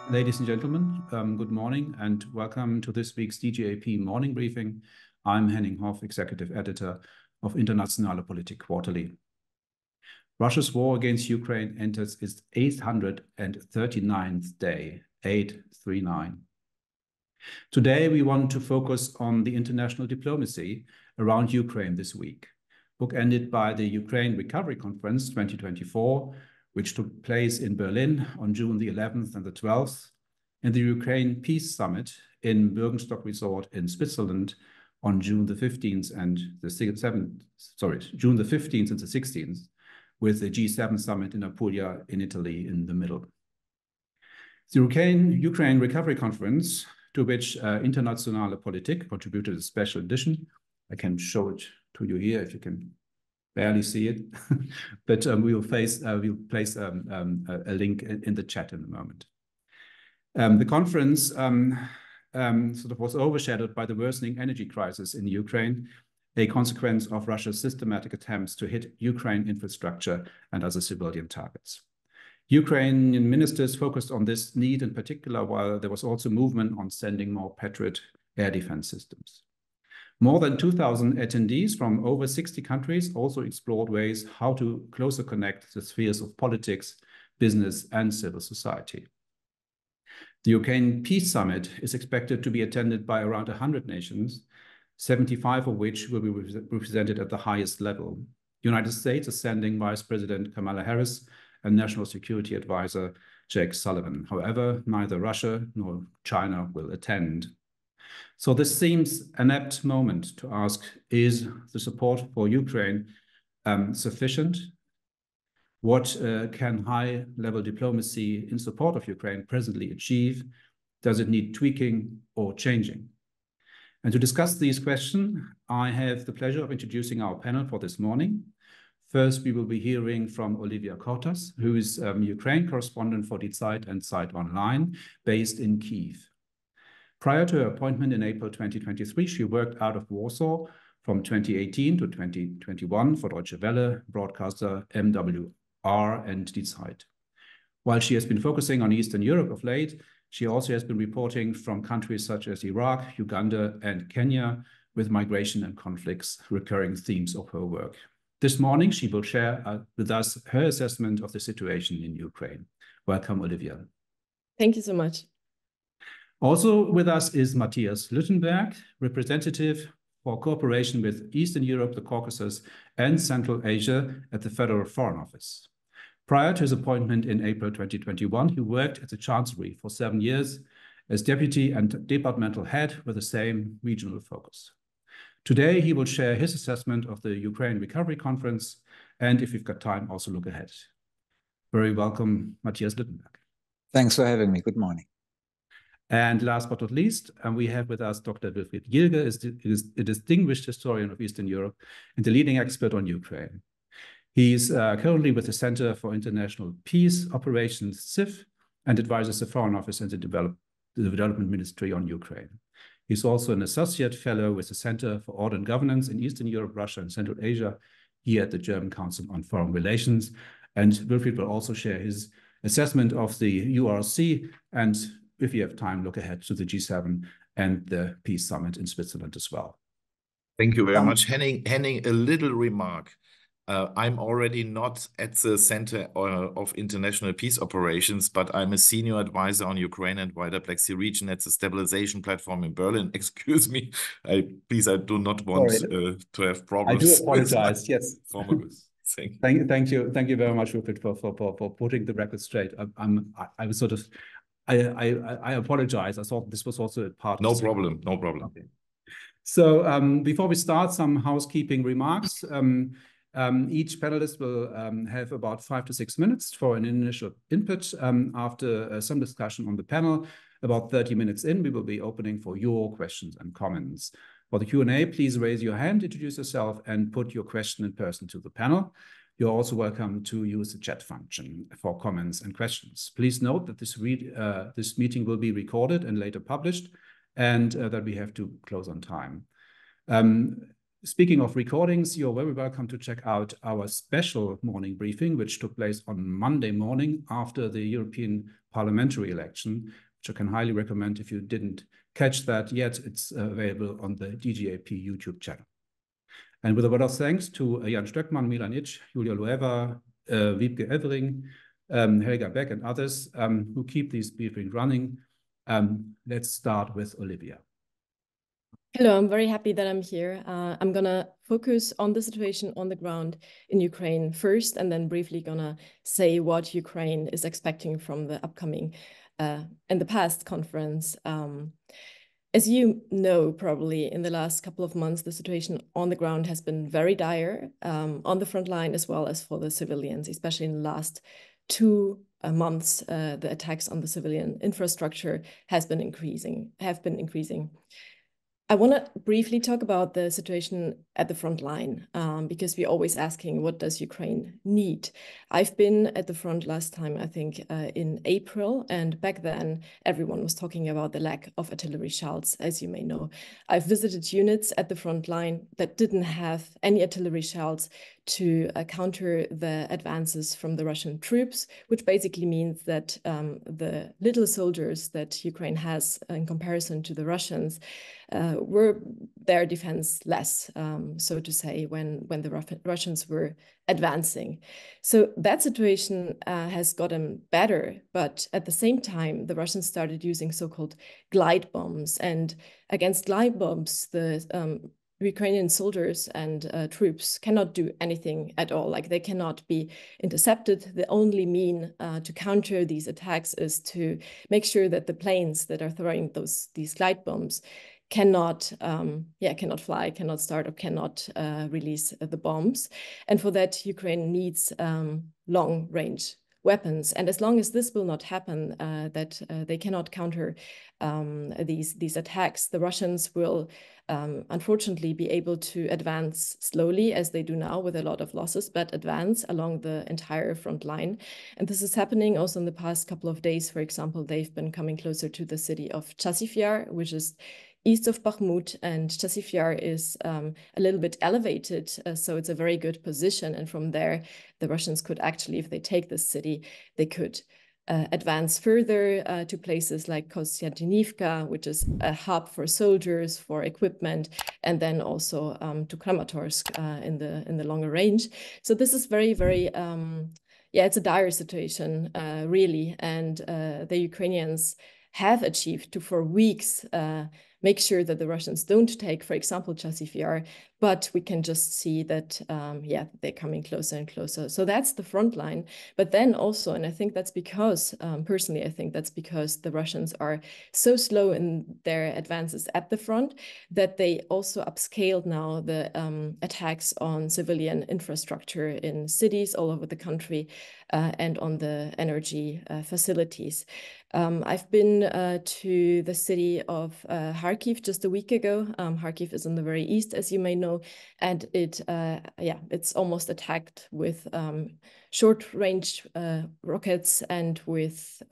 Ladies and gentlemen, good morning and welcome to this week's DGAP morning briefing. I'm Henning Hoff, Executive Editor of Internationale Politik Quarterly. Russia's war against Ukraine enters its 839th day, 839. Today, we want to focus on the international diplomacy around Ukraine this week, bookended by the Ukraine Recovery Conference 2024, which took place in Berlin on June the 11th and the 12th, and the Ukraine Peace Summit in Bürgenstock Resort in Switzerland on June the 15th and the 16th, with the G7 summit in Apulia in Italy in the middle. The Ukraine Recovery Conference, to which Internationale Politik contributed a special edition. I can show it to you here if you can barely see it, but we'll place a link in the chat in a moment. The conference sort of was overshadowed by the worsening energy crisis in Ukraine, a consequence of Russia's systematic attempts to hit Ukraine infrastructure and other civilian targets. Ukrainian ministers focused on this need in particular, while there was also movement on sending more Patriot air defense systems. More than 2,000 attendees from over 60 countries also explored ways how to closer connect the spheres of politics, business, and civil society. The Ukraine Peace Summit is expected to be attended by around 100 nations, 75 of which will be represented at the highest level. The United States is sending Vice President Kamala Harris and National Security Advisor Jake Sullivan. However, neither Russia nor China will attend. So this seems an apt moment to ask, is the support for Ukraine sufficient? What can high-level diplomacy in support of Ukraine presently achieve? Does it need tweaking or changing? And to discuss these questions, I have the pleasure of introducing our panel for this morning. First, we will be hearing from Olivia Kortas, who is Ukraine correspondent for Die Zeit and Zeit Online, based in Kyiv. Prior to her appointment in April 2023, she worked out of Warsaw from 2018 to 2021 for Deutsche Welle, broadcaster MWR and Die Zeit. While she has been focusing on Eastern Europe of late, she also has been reporting from countries such as Iraq, Uganda, and Kenya, with migration and conflicts recurring themes of her work. This morning, she will share with us her assessment of the situation in Ukraine. Welcome, Olivia. Thank you so much. Also with us is Matthias Lüttenberg, representative for cooperation with Eastern Europe, the Caucasus, and Central Asia at the Federal Foreign Office. Prior to his appointment in April 2021, he worked at the Chancellery for 7 years as deputy and departmental head with the same regional focus. Today, he will share his assessment of the Ukraine Recovery Conference, and if we've got time, also look ahead. Very welcome, Matthias Lüttenberg. Thanks for having me. Good morning. And last but not least, we have with us Dr. Wilfried Gilge, a distinguished historian of Eastern Europe and the leading expert on Ukraine. He's currently with the Center for International Peace Operations, CIF, and advises the Foreign Office and the Development Ministry on Ukraine. He's also an associate fellow with the Center for Order and Governance in Eastern Europe, Russia, and Central Asia, here at the German Council on Foreign Relations. And Wilfried will also share his assessment of the URC, and if you have time, look ahead to the G7 and the Peace Summit in Switzerland as well. Thank you very much, Henning. Henning, a little remark. I'm already not at the Center of International Peace Operations, but I'm a senior advisor on Ukraine and wider Black Sea region at the Stabilization Platform in Berlin. Excuse me. Please, I do not want to have problems. I do apologize, yes. Thank you. Thank you very much, Rupert, for putting the record straight. I was sort of, I apologize. I thought this was also a part. No problem. Okay. So before we start, some housekeeping remarks. Each panelist will have about 5 to 6 minutes for an initial input. After some discussion on the panel, about 30 minutes in, we will be opening for your questions and comments. For the Q&A, please raise your hand, introduce yourself, and put your question in person to the panel. You're also welcome to use the chat function for comments and questions. Please note that this meeting will be recorded and later published, and that we have to close on time. speaking of recordings, you're very welcome to check out our special morning briefing, which took place on Monday morning after the European parliamentary election, which I can highly recommend if you didn't catch that yet. It's available on the DGAP YouTube channel. And with a word of thanks to Jan Stöckmann, Milan Itsch, Julia Lueva, Wiebke Evering, Helga Beck, and others who keep these briefings running. Let's start with Olivia. Hello, I'm very happy that I'm here. I'm going to focus on the situation on the ground in Ukraine first, and then briefly going to say what Ukraine is expecting from the upcoming and the past conference. As you know, probably in the last couple of months, the situation on the ground has been very dire on the front line as well as for the civilians, especially in the last 2 months. The attacks on the civilian infrastructure have been increasing. I want to briefly talk about the situation at the front line because we're always asking, what does Ukraine need? I've been at the front last time, I think, in April, and back then everyone was talking about the lack of artillery shells, as you may know. I've visited units at the front line that didn't have any artillery shells to counter the advances from the Russian troops, which basically means that the little soldiers that Ukraine has in comparison to the Russians were their defenseless, so to say, when the Russians were advancing. So that situation has gotten better, but at the same time, the Russians started using so-called glide bombs. And against glide bombs, the Ukrainian soldiers and troops cannot do anything at all. Like, they cannot be intercepted. The only mean to counter these attacks is to make sure that the planes that are throwing these glide bombs cannot fly, cannot start, or cannot release the bombs. And for that, Ukraine needs long-range weapons. And as long as this will not happen, that they cannot counter these attacks, the Russians will unfortunately be able to advance slowly, as they do now with a lot of losses, but advance along the entire front line. And this is happening also in the past couple of days. For example, they've been coming closer to the city of Chasiv Yar, which is east of Bakhmut, and Chasiv Yar is a little bit elevated, so it's a very good position. And from there, the Russians could actually, if they take this city, they could advance further to places like Kostyantynivka, which is a hub for soldiers, for equipment, and then also to Kramatorsk in the longer range. So this is very, very, it's a dire situation, really. And the Ukrainians have achieved to, for weeks, make sure that the Russians don't take, for example, Chasiv Yar, but we can just see that, they're coming closer and closer. So that's the front line. But then also, and I think that's because, personally, I think that's because the Russians are so slow in their advances at the front that they also upscaled now the attacks on civilian infrastructure in cities all over the country and on the energy facilities. I've been to the city of Kharkiv just a week ago. Kharkiv is in the very east, as you may know, and it's almost attacked with short-range rockets and with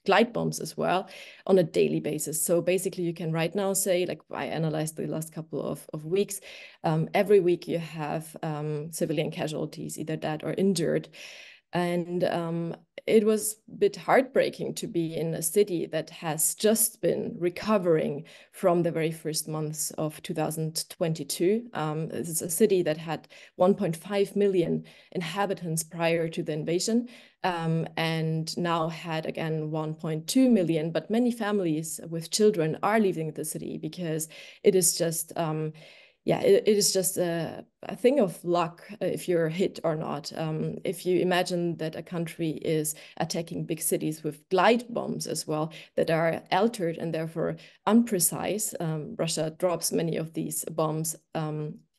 glide bombs as well on a daily basis. So basically, you can right now say, like I analyzed the last couple of weeks, every week you have civilian casualties, either dead or injured. And it was a bit heartbreaking to be in a city that has just been recovering from the very first months of 2022. It's a city that had 1.5 million inhabitants prior to the invasion, and now had again 1.2 million. But many families with children are leaving the city because it is just it is just a thing of luck if you're hit or not. If you imagine that a country is attacking big cities with glide bombs as well that are altered and therefore unprecise, Russia drops many of these bombs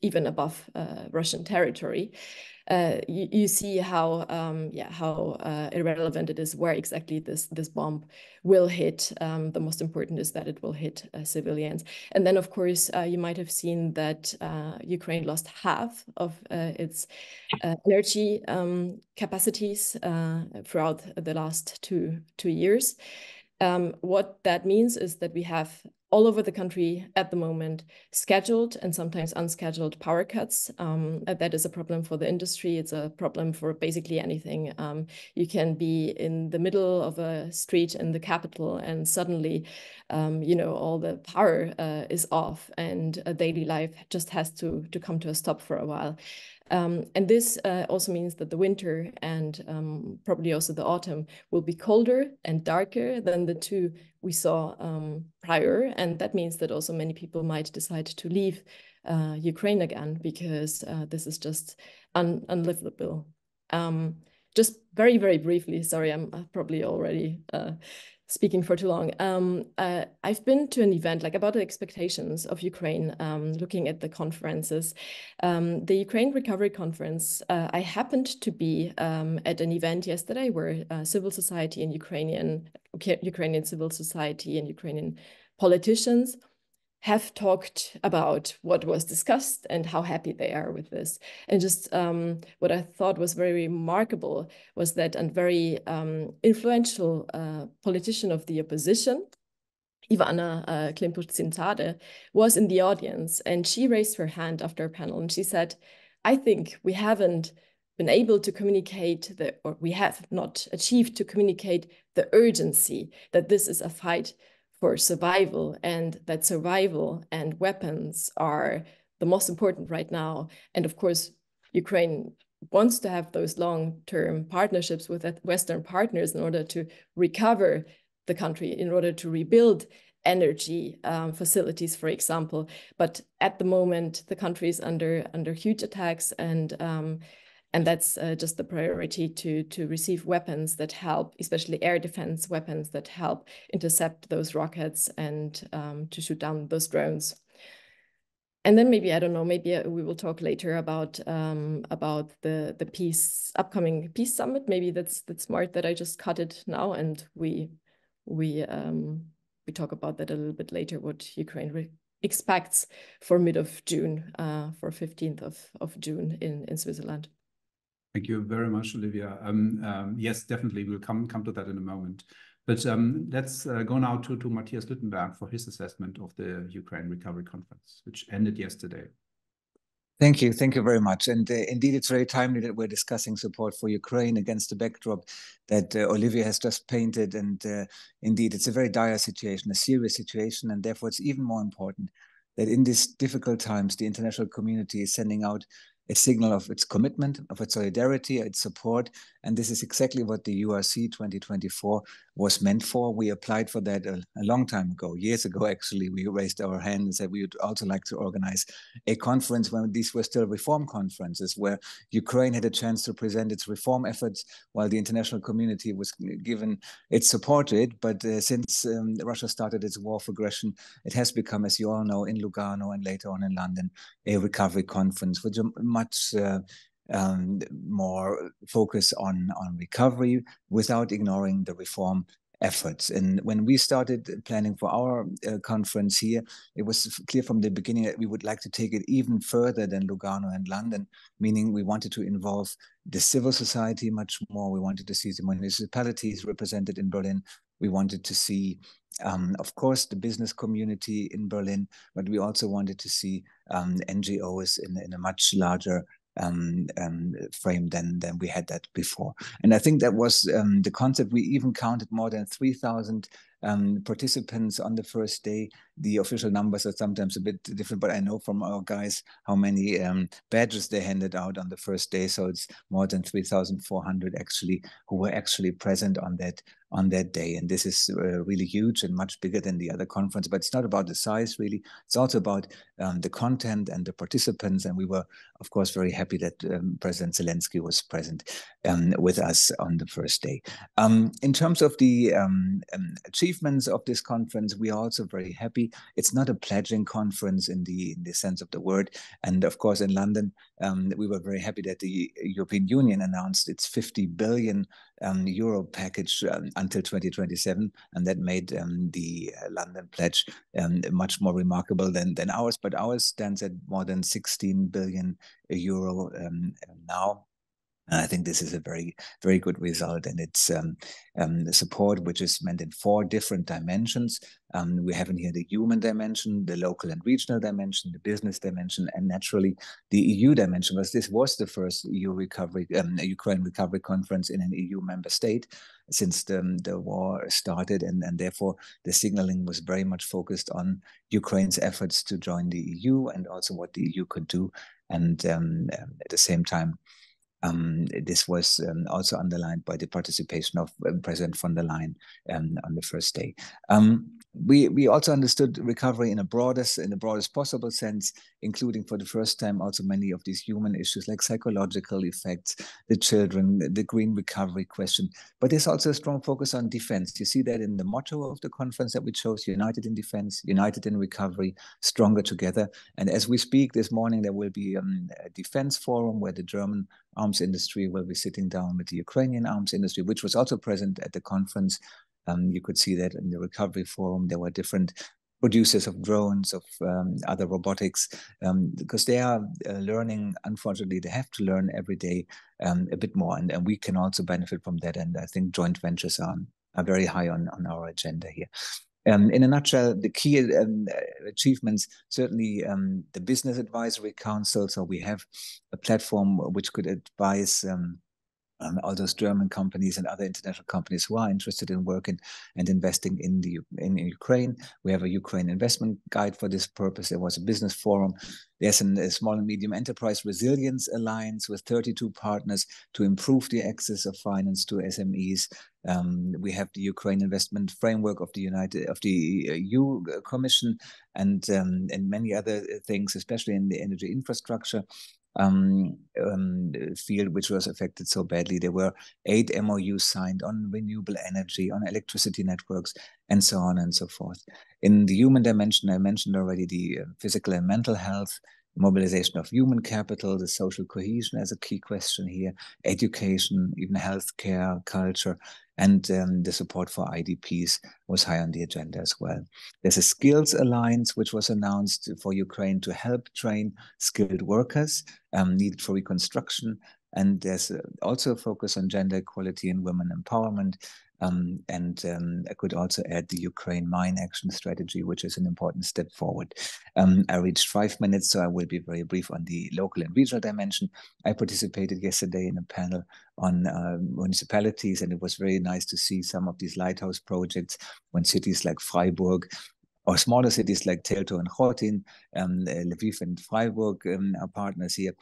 even above Russian territory. You see how irrelevant it is where exactly this bomb will hit. The most important is that it will hit civilians. And then, of course, you might have seen that Ukraine lost half of its energy capacities throughout the last two years. What that means is that we have all over the country at the moment, scheduled and sometimes unscheduled power cuts. That is a problem for the industry. It's a problem for basically anything. You can be in the middle of a street in the capital and suddenly, all the power is off and daily life just has to come to a stop for a while. And this also means that the winter and probably also the autumn will be colder and darker than the two we saw prior. And that means that also many people might decide to leave Ukraine again because this is just unlivable. Just very, very briefly, sorry, I'm probably already speaking for too long. I've been to an event about the expectations of Ukraine, looking at the conferences. The Ukraine Recovery Conference, I happened to be at an event yesterday where civil society and Ukrainian civil society and Ukrainian politicians have talked about what was discussed and how happy they are with this. And just what I thought was very remarkable was that a very influential politician of the opposition, Ivana Klimput-Zintade, was in the audience, and she raised her hand after a panel and she said, I think we haven't been able to communicate or we have not achieved to communicate the urgency that this is a fight for survival, and that survival and weapons are the most important right now. And of course, Ukraine wants to have those long-term partnerships with Western partners in order to recover the country, in order to rebuild energy facilities, for example. But at the moment, the country is under huge attacks, and that's just the priority to receive weapons that help, especially air defense weapons that help intercept those rockets and to shoot down those drones. And then maybe, I don't know, maybe we will talk later about the upcoming peace summit. Maybe that's smart that I just cut it now, and we talk about that a little bit later, what Ukraine expects for mid of June, for 15th of June in Switzerland. Thank you very much, Olivia. Yes, definitely, we'll come to that in a moment. But let's go now to Matthias Lüttenberg for his assessment of the Ukraine Recovery Conference, which ended yesterday. Thank you very much. And indeed, it's very timely that we're discussing support for Ukraine against the backdrop that Olivia has just painted. And indeed, it's a very dire situation, a serious situation. And therefore, it's even more important that in these difficult times, the international community is sending out a signal of its commitment, of its solidarity, its support. And this is exactly what the URC 2024 was meant for. We applied for that a long time ago, years ago, actually. We raised our hand and said we would also like to organize a conference when these were still reform conferences, where Ukraine had a chance to present its reform efforts while the international community was given its support to it. But since Russia started its war of aggression, it has become, as you all know, in Lugano and later on in London, a recovery conference with much more focus on recovery without ignoring the reform efforts. And when we started planning for our conference here, it was clear from the beginning that we would like to take it even further than Lugano and London, meaning we wanted to involve the civil society much more. We wanted to see the municipalities represented in Berlin. We wanted to see, of course, the business community in Berlin, but we also wanted to see NGOs in a much larger frame than we had that before. And I think that was the concept. We even counted more than 3,000 participants on the first day. The official numbers are sometimes a bit different, but I know from our guys how many badges they handed out on the first day. So it's more than 3,400 actually who were actually present on that day. And this is really huge and much bigger than the other conference, but it's not about the size really. It's also about the content and the participants. And we were, of course, very happy that President Zelensky was present with us on the first day. In terms of the achievements of this conference, we are also very happy. It's not a pledging conference in the sense of the word. And of course, in London, we were very happy that the European Union announced its 50 billion euro package until 2027, and that made the London pledge much more remarkable than ours. But ours stands at more than 16 billion euro now. And I think this is a very, very good result, and it's the support which is meant in 4 different dimensions. We have in here the human dimension, the local and regional dimension, the business dimension, and naturally the EU dimension, because this was the first Ukraine recovery conference in an EU member state since the war started, and therefore the signaling was very much focused on Ukraine's efforts to join the EU and also what the EU could do. And at the same time, this was also underlined by the participation of President von der Leyen on the first day. We also understood recovery in the broadest possible sense, including for the first time also many of these human issues like psychological effects, the children, the green recovery question. But there's also a strong focus on defense. You see that in the motto of the conference that we chose: united in defense, united in recovery, stronger together. And as we speak this morning, there will be a defense forum where the German arms industry will be sitting down with the Ukrainian arms industry, which was also present at the conference. You could see that in the recovery forum, there were different producers of drones, of other robotics, because they are learning. Unfortunately, they have to learn every day a bit more, and we can also benefit from that. And I think joint ventures are very high on our agenda here. In a nutshell, the key achievements, certainly the Business Advisory Council. So we have a platform which could advise all those German companies and other international companies who are interested in working and investing in Ukraine. We have a Ukraine investment guide for this purpose. There was a business forum. There's a small and medium enterprise resilience alliance with 32 partners to improve the access of finance to SMEs. We have the Ukraine investment framework of the EU Commission, and many other things, especially in the energy infrastructure field, which was affected so badly. There were 8 MOUs signed on renewable energy, on electricity networks, and so on and so forth. In the human dimension, I mentioned already the physical and mental health, mobilization of human capital, the social cohesion as a key question here, education, even healthcare, culture, and the support for IDPs was high on the agenda as well. There's a skills alliance which was announced for Ukraine to help train skilled workers needed for reconstruction. And there's also a focus on gender equality and women empowerment. I could also add the Ukraine Mine Action Strategy, which is an important step forward. I reached 5 minutes, so I will be very brief on the local and regional dimension. I participated yesterday in a panel on municipalities, and it was very nice to see some of these lighthouse projects when cities like Freiburg or smaller cities like Teltow and Khotin, Lviv and Freiburg are partners here,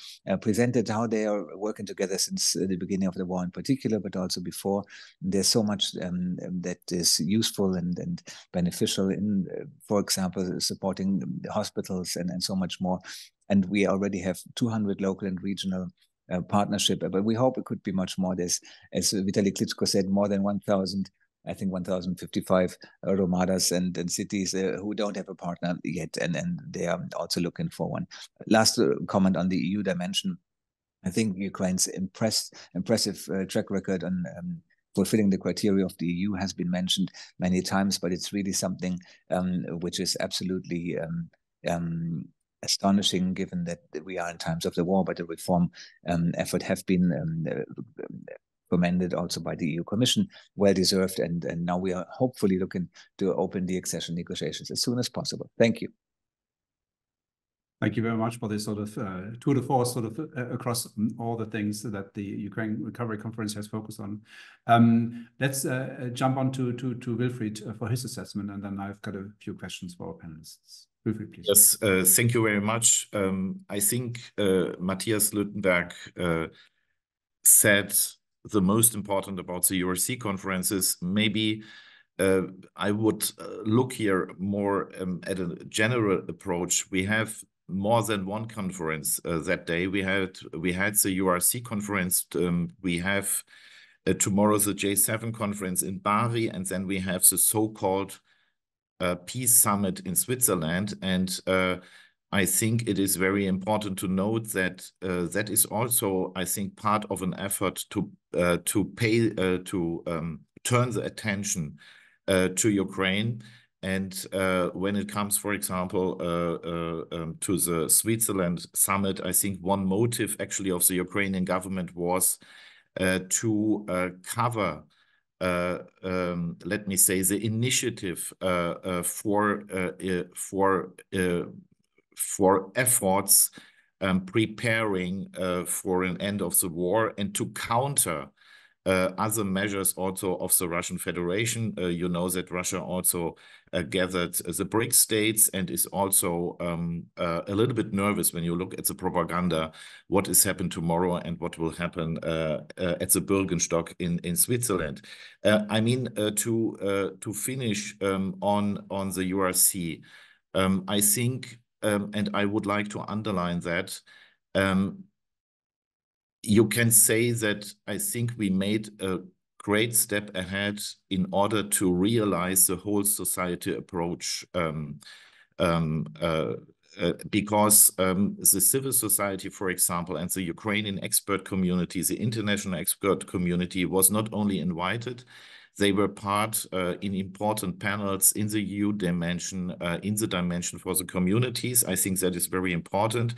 presented how they are working together since the beginning of the war in particular, but also before. There's so much that is useful and beneficial in, for example, supporting the hospitals and so much more. And we already have 200 local and regional partnership, but we hope it could be much more. There's, as Vitaly Klitschko said, more than 1,000, I think 1,055 Romadas and cities who don't have a partner yet, and they are also looking for one. Last comment on the EU dimension. I think Ukraine's impressive track record on fulfilling the criteria of the EU has been mentioned many times, but it's really something which is absolutely astonishing, given that we are in times of the war, but the reform effort have been commended also by the EU Commission, well deserved, and now we are hopefully looking to open the accession negotiations as soon as possible. Thank you. Thank you very much for this sort of tour de force, sort of across all the things that the Ukraine Recovery Conference has focused on. Let's jump on to Wilfried for his assessment, and then I've got a few questions for our panelists. Wilfried, please. Yes, thank you very much. I think Matthias Lüttenberg said the most important about the URC conferences. Maybe I would look here more at a general approach. We have more than one conference that day. We had the URC conference. We have tomorrow the J7 conference in Bari, and then we have the so-called Peace Summit in Switzerland. And I think it is very important to note that that is also, I think, part of an effort to turn the attention to Ukraine. And when it comes, for example, to the Switzerland summit, I think one motive actually of the Ukrainian government was to cover, let me say, the initiative for efforts preparing for an end of the war and to counter other measures also of the Russian Federation. You know that Russia also gathered the BRICS states and is also a little bit nervous when you look at the propaganda, what is happening tomorrow and what will happen at the Bürgenstock in Switzerland. I mean, to finish on the URC, I think, and I would like to underline that, you can say that I think we made a great step ahead in order to realize the whole society approach, because the civil society, for example, and the Ukrainian expert community, the international expert community was not only invited, they were part in important panels in the EU dimension, in the dimension for the communities. I think that is very important.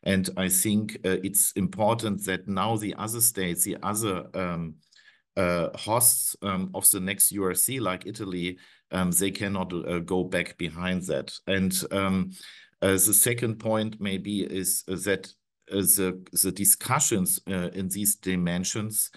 And I think it's important that now the other states, the other hosts of the next URC, like Italy, they cannot go back behind that. And the second point maybe is that the discussions in these dimensions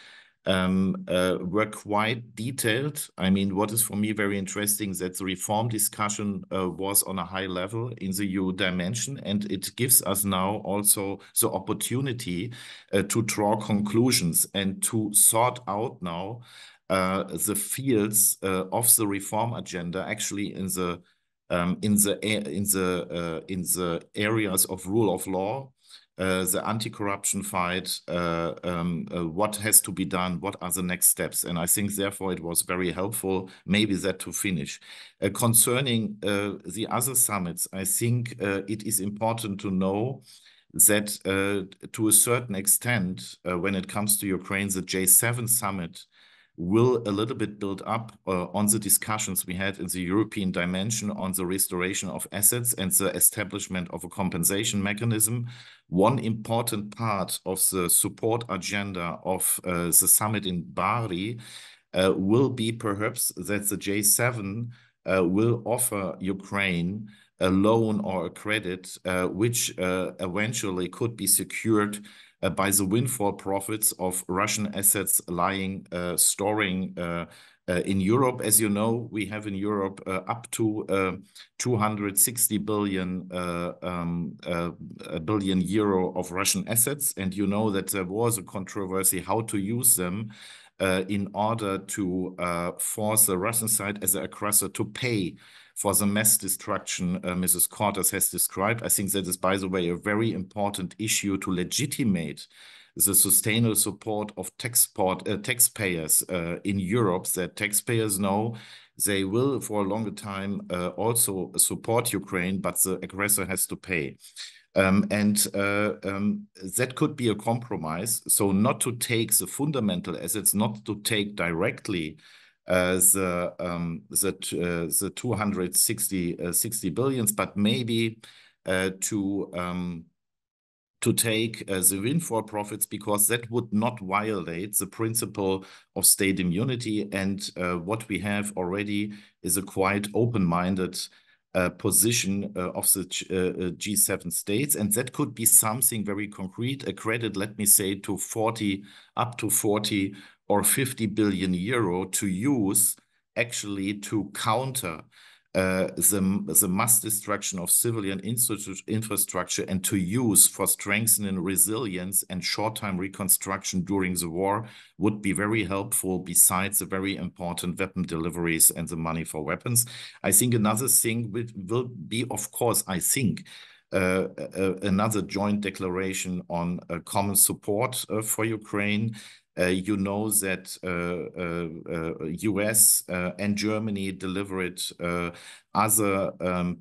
were quite detailed. I mean, what is for me very interesting that the reform discussion was on a high level in the EU dimension, and it gives us now also the opportunity to draw conclusions and to sort out now the fields of the reform agenda actually in the areas of rule of law, the anti-corruption fight, what has to be done, what are the next steps. And I think, therefore, it was very helpful, maybe that to finish. Concerning the other summits, I think it is important to know that to a certain extent, when it comes to Ukraine, the J7 summit will a little bit build up on the discussions we had in the European dimension on the restoration of assets and the establishment of a compensation mechanism. One important part of the support agenda of the summit in Bari will be perhaps that the J7 will offer Ukraine a loan or a credit which eventually could be secured by the windfall profits of Russian assets lying, storing in Europe. As you know, we have in Europe up to 260 billion euro of Russian assets. And you know that there was a controversy how to use them in order to force the Russian side as an aggressor to pay for the mass destruction Mrs. Cortez has described. I think that is, by the way, a very important issue to legitimate the sustainable support of taxpayers in Europe, that taxpayers know they will for a longer time also support Ukraine, but the aggressor has to pay. That could be a compromise. So not to take the fundamental assets, not to take directly the 260 billions, but maybe to take the windfall profits, because that would not violate the principle of state immunity. And what we have already is a quite open-minded position of the G7 states, and that could be something very concrete, a credit, let me say, to up to 40 or 50 billion euro to use actually to counter the mass destruction of civilian infrastructure and to use for strengthening resilience and short-time reconstruction during the war would be very helpful, besides the very important weapon deliveries and the money for weapons. I think another thing will be, of course, I think, another joint declaration on common support for Ukraine. You know that US and Germany delivered other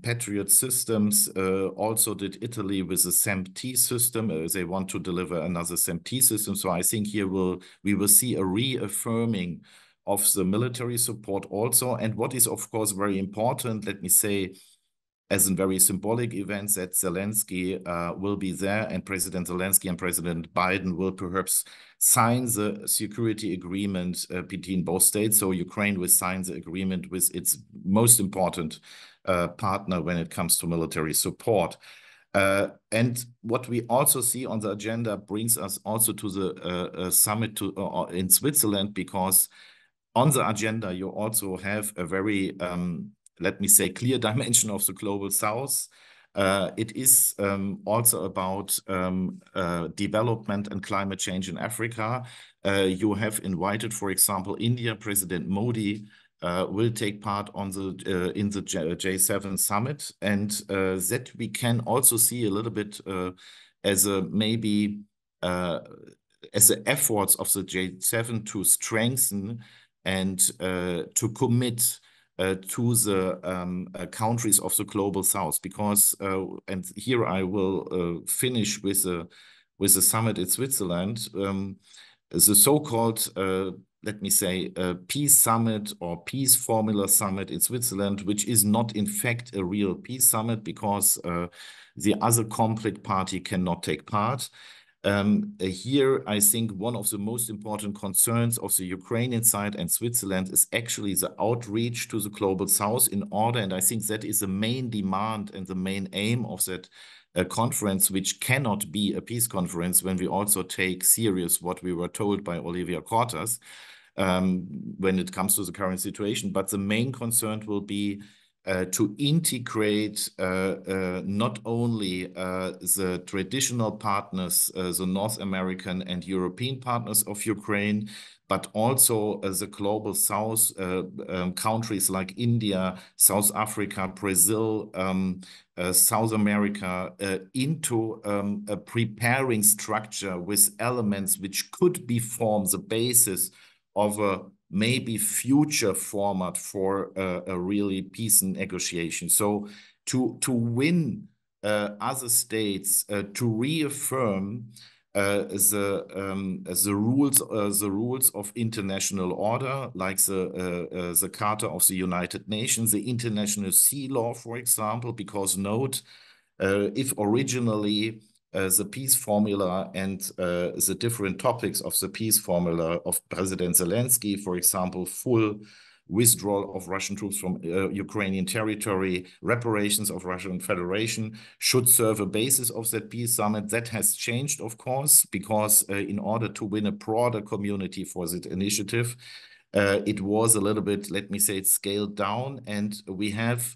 Patriot systems, also did Italy with the SAMP-T system. They want to deliver another SAMP-T system. So I think here we will see a reaffirming of the military support also. And what is, of course, very important, let me say, as a very symbolic event that Zelensky will be there, and President Zelensky and President Biden will perhaps sign the security agreement between both states. So Ukraine will sign the agreement with its most important partner when it comes to military support. And what we also see on the agenda brings us also to the summit in Switzerland, because on the agenda you also have a very let me say, clear dimension of the global south. It is also about development and climate change in Africa. You have invited, for example, India. President Modi will take part on the in the J7 summit, and that we can also see a little bit as a maybe as the efforts of the J7 to strengthen and to commit to the countries of the global south, because and here I will finish with the summit in Switzerland, the so-called let me say peace summit or peace formula summit in Switzerland, which is not in fact a real peace summit, because the other conflict party cannot take part. Here, I think one of the most important concerns of the Ukrainian side and Switzerland is actually the outreach to the global south in order, and I think that is the main demand and the main aim of that conference, which cannot be a peace conference when we also take serious what we were told by Olivia Cortez when it comes to the current situation. But the main concern will be to integrate not only the traditional partners, the North American and European partners of Ukraine, but also the global south, countries like India, South Africa, Brazil, South America, into a preparing structure with elements which could be form the basis of a maybe future format for a really peace and negotiation. So to win other states to reaffirm the rules of international order, like the Charter of the United Nations, the international sea law, for example, because note, if originally the peace formula and the different topics of the peace formula of President Zelensky, for example, full withdrawal of Russian troops from Ukrainian territory, reparations of Russian Federation, should serve a basis of that peace summit. That has changed, of course, because in order to win a broader community for that initiative, it was a little bit, let me say, it's scaled down, and we have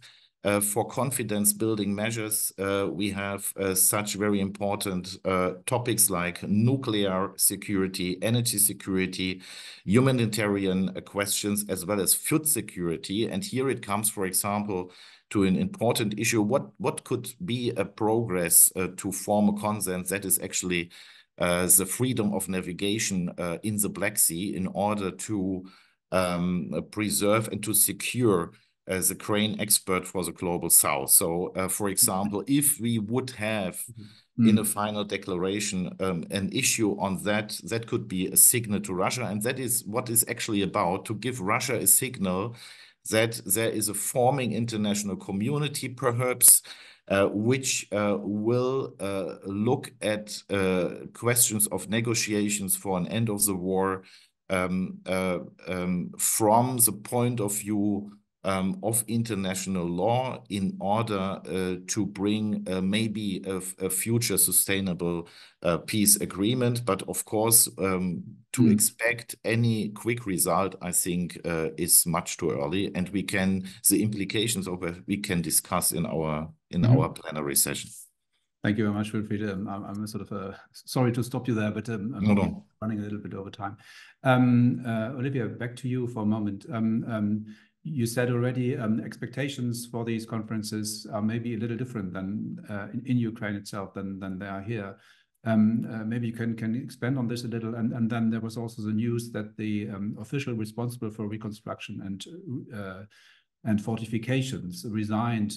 for confidence building measures, we have such very important topics like nuclear security, energy security, humanitarian questions, as well as food security. And here it comes, for example, to an important issue. What could be a progress to form a consensus that is actually the freedom of navigation in the Black Sea in order to preserve and to secure as a crane expert for the global south. So, for example, if we would have in a final declaration an issue on that, that could be a signal to Russia. And that is what is actually about, to give Russia a signal that there is a forming international community, perhaps, which will look at questions of negotiations for an end of the war from the point of view of international law, in order to bring maybe a future sustainable peace agreement. But of course, to expect any quick result, I think, is much too early, and the implications of it we can discuss in our plenary session. Thank you very much, Wilfried. I'm sort of sorry to stop you there, but I'm running a little bit over time. Olivia, back to you for a moment. You said already expectations for these conferences are maybe a little different than in Ukraine itself than they are here. Maybe you can expand on this a little. And then there was also the news that the official responsible for reconstruction and fortifications resigned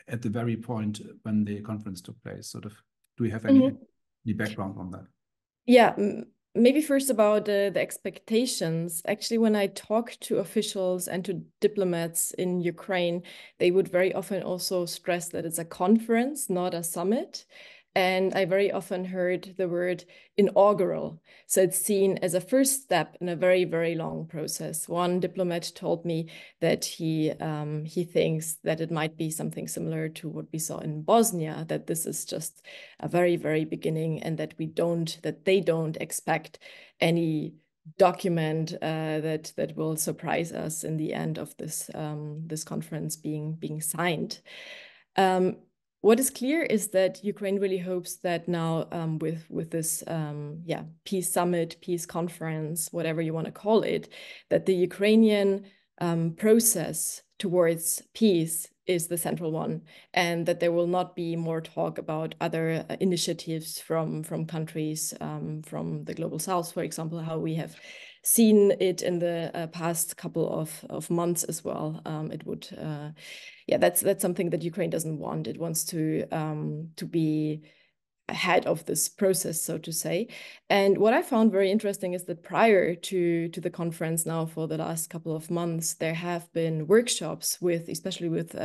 at the very point when the conference took place. Sort of, do we have any background on that? Yeah, maybe first about the expectations. Actually, when I talk to officials and to diplomats in Ukraine, they would very often also stress that it's a conference, not a summit. And I very often heard the word inaugural. So it's seen as a first step in a very, very long process. One diplomat told me that he thinks that it might be something similar to what we saw in Bosnia, that this is just a very, very beginning, and that they don't expect any document that will surprise us in the end of this this conference being signed. What is clear is that Ukraine really hopes that now with this peace summit, peace conference, whatever you want to call it, that the Ukrainian process towards peace is the central one, and that there will not be more talk about other initiatives from countries from the global south, for example, how we have seen it in the past couple of months as well. It would that's something that Ukraine doesn't want. It wants to be ahead of this process, so to say. And what I found very interesting is that prior to the conference now, for the last couple of months, there have been workshops especially with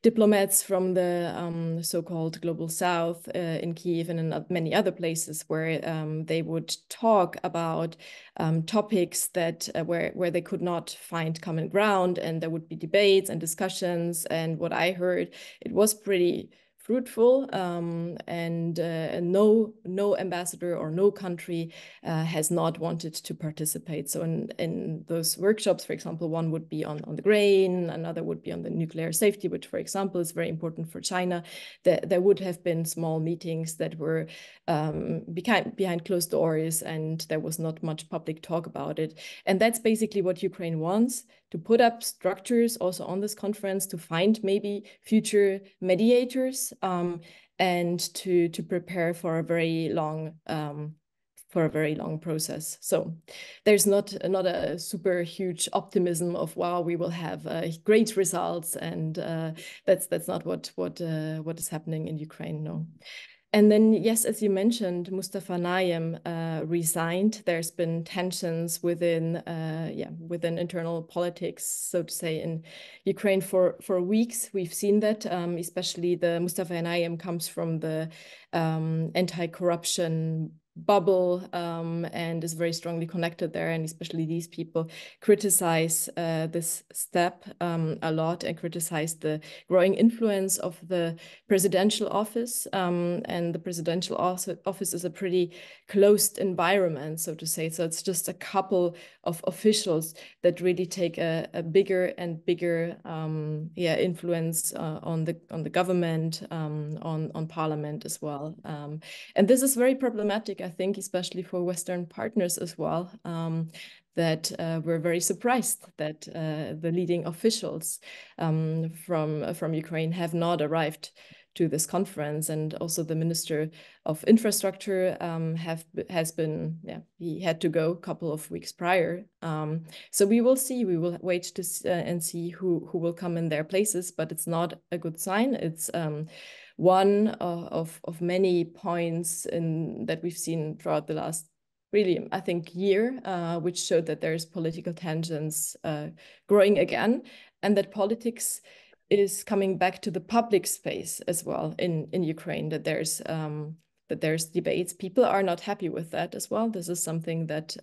diplomats from the so-called global south in Kyiv and in many other places, where they would talk about topics that where they could not find common ground, and there would be debates and discussions. And what I heard, it was pretty fruitful, and no ambassador or no country has not wanted to participate. So in those workshops, for example, one would be on the grain, another would be on the nuclear safety, which, for example, is very important for China. There would have been small meetings that were behind closed doors, and there was not much public talk about it. And that's basically what Ukraine wants, to put up structures also on this conference, to find maybe future mediators, and to prepare for a very long process. So there's not a super huge optimism of, wow, we will have great results, and that's not what is happening in Ukraine. No. And then, yes, as you mentioned, Mustafa Nayyem resigned. There's been tensions within internal politics, so to say, in Ukraine for weeks. We've seen that, especially the Mustafa Nayyem comes from the anti-corruption bubble, and is very strongly connected there. And especially these people criticize this step a lot, and criticize the growing influence of the presidential office. And the presidential office is a pretty closed environment, so to say. So it's just a couple of officials that really take a bigger and bigger influence on the government, on parliament as well. And this is very problematic, I think, especially for Western partners as well, that we're very surprised that the leading officials from Ukraine have not arrived to this conference. And also the Minister of Infrastructure he had to go a couple of weeks prior. So we will see. We will wait to and see who will come in their places, but it's not a good sign. It's one of many points that we've seen throughout the last, really, I think, year, which showed that there's political tensions growing again, and that politics is coming back to the public space as well in Ukraine, that there's debates. People are not happy with that as well. This is something that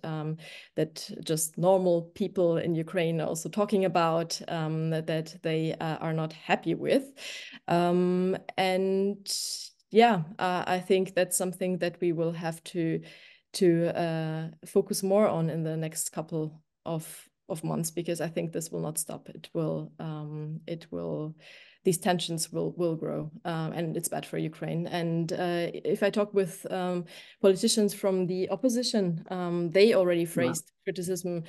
just normal people in Ukraine are also talking about, that they are not happy with. And yeah, I think that's something that we will have to focus more on in the next couple of months, because I think this will not stop. These tensions will grow, and it's bad for Ukraine. And if I talk with politicians from the opposition, they already phrased criticism,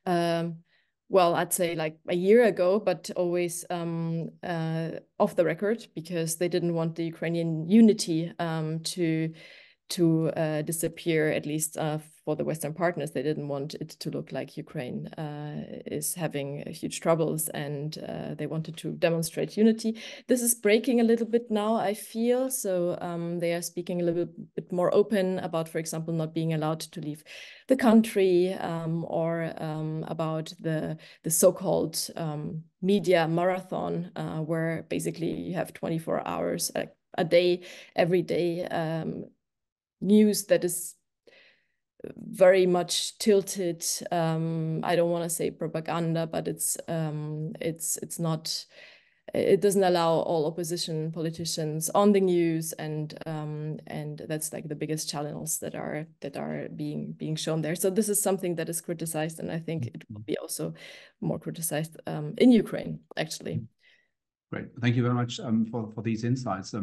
well, I'd say like a year ago, but always off the record, because they didn't want the Ukrainian unity to disappear, at least for the Western partners, they didn't want it to look like Ukraine is having huge troubles, and they wanted to demonstrate unity. This is breaking a little bit now, I feel. So they are speaking a little bit more open about, for example, not being allowed to leave the country, or about the so-called media marathon, where basically you have 24 hours a day, every day, news that is very much tilted. I don't want to say propaganda, but it's not. It doesn't allow all opposition politicians on the news, and that's like the biggest challenges that are being shown there. So this is something that is criticized, and I think it will be also more criticized in Ukraine, actually. Great, thank you very much for these insights.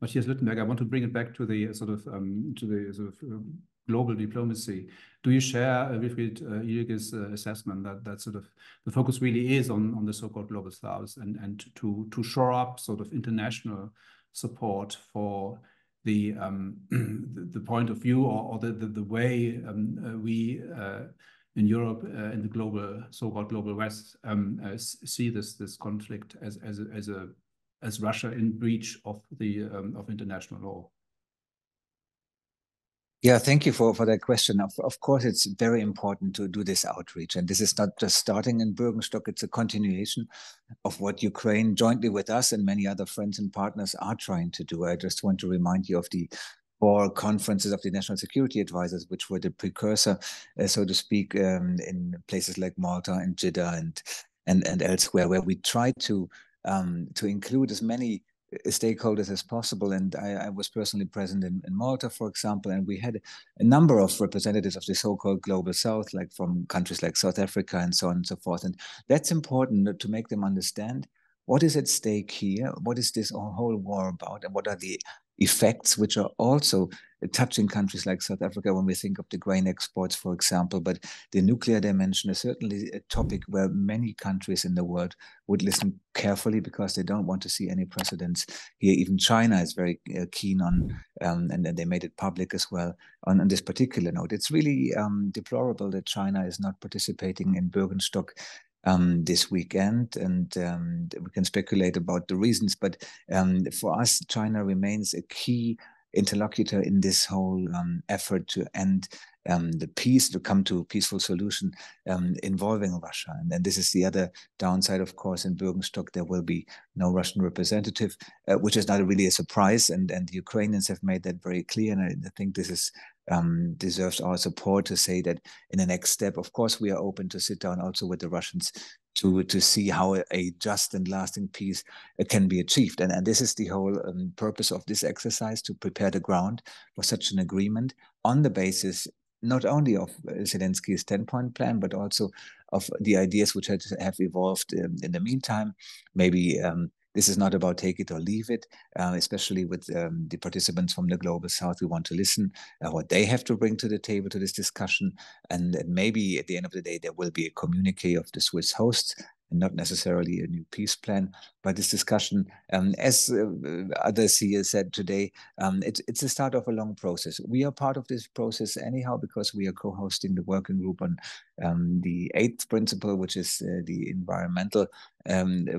Matthias Lüttenberg, I want to bring it back to the sort of global diplomacy. Do you share Wilfried Ilge's assessment that sort of the focus really is on the so-called global south, and to shore up sort of international support for the point of view, or the way we in Europe, in the so-called global West, see this conflict as Russia in breach of international law? Yeah, thank you for that question. Of course, it's very important to do this outreach. And this is not just starting in Bürgenstock, it's a continuation of what Ukraine jointly with us and many other friends and partners are trying to do. I just want to remind you of the 4 conferences of the National Security Advisors, which were the precursor, so to speak, in places like Malta and Jeddah and elsewhere, where we tried to include as many stakeholders as possible. And I was personally present in Malta, for example, and we had a number of representatives of the so-called global south, like from countries like South Africa and so on and so forth. And that's important to make them understand what is at stake here, what is this whole war about, and what are the effects which are also touching countries like South Africa when we think of the grain exports, for example. But the nuclear dimension is certainly a topic where many countries in the world would listen carefully, because they don't want to see any precedents here. Even China is very keen on, and they made it public as well, on this particular note. It's really deplorable that China is not participating in Bürgenstock this weekend, and we can speculate about the reasons, but for us, China remains a key interlocutor in this whole effort to end the peace, to come to a peaceful solution involving Russia. And then this is the other downside, of course. In Bürgenstock, there will be no Russian representative, which is not really a surprise, and the Ukrainians have made that very clear, and I think this is deserves our support to say that in the next step, of course, we are open to sit down also with the Russians to see how a just and lasting peace can be achieved. And this is the whole purpose of this exercise, to prepare the ground for such an agreement on the basis not only of Zelensky's 10-point plan, but also of the ideas which have evolved in the meantime. Maybe this is not about take it or leave it, especially with the participants from the Global South. We want to listen what they have to bring to the table to this discussion. And maybe at the end of the day, there will be a communique of the Swiss hosts, and not necessarily a new peace plan. But this discussion, as others here said today, it's the start of a long process. We are part of this process anyhow, because we are co-hosting the working group on the 8th principle, which is the environmental